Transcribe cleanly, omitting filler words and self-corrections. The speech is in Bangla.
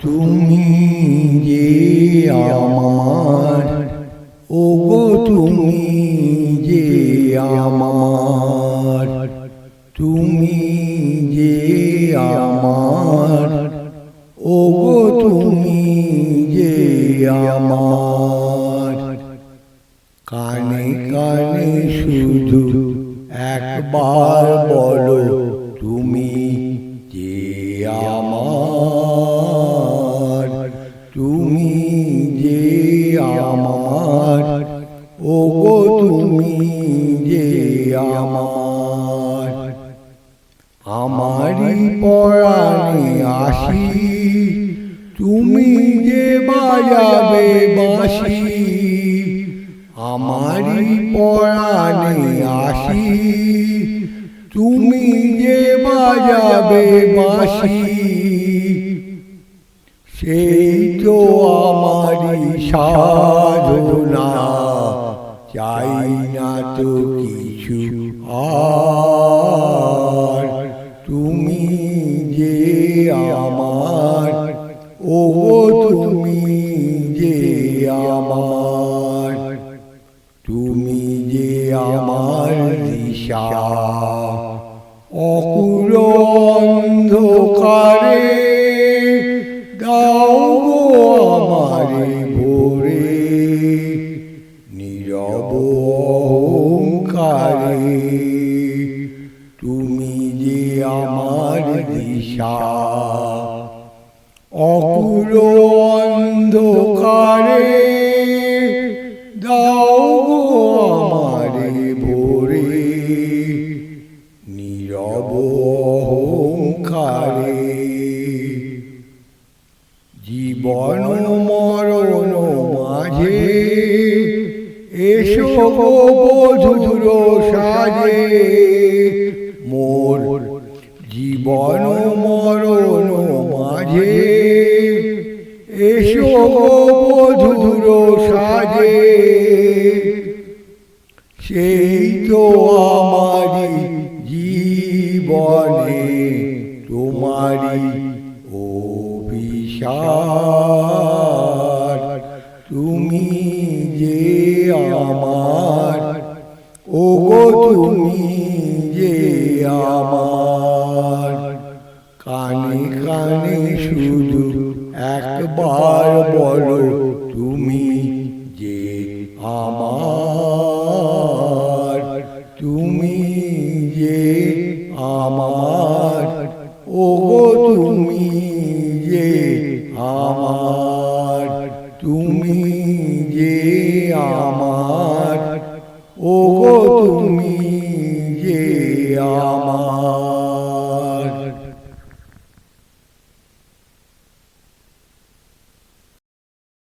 তুমি যে আমার, ওগো তুমি যে আমার, তুমি যে আমার, ওগো তুমি যে আমার। কানে কানে শুধু একবার বলো তুমি যে আমার, তুমি যে আমার, ওগো তুমি যে আমার। আমারই পরাণে আসি, তুমি যে বাজাবে বাঁশি। আমারই পরাণে আসি, তুমি যে বাজাবে বাঁশি। সেই তো আমারই সাধনা, চাই না তো কিছু আর। তুমি যে আমার, ওগো তুমি যে আমার, তুমি যে আমার দিশা। অকুল অন্ধকারে দাও গো আমারে ভোরে, নীরব অহংকারে তুমি যে আমার দিশা। অকুল অন্ধকারে দাও গো আমারে ভোরে, নীরব অহংকারে। জীবন মরণ মাঝে এসো গো বধূর সাজে, মোর জীবন মরণ মাঝে এসো গো বধূর সাজে। সেই তো আমারি জীবনে তোমারি অভিশাপ। তুমি যে আমার, ওগো তুমি যে আমার। কানে কানে শুধু একবার বলো তুমি যে আমার, তুমি যে আমার, ওগো তুমি যে আমার, তুমি যে আমার, ওগো তুমি যে আমার।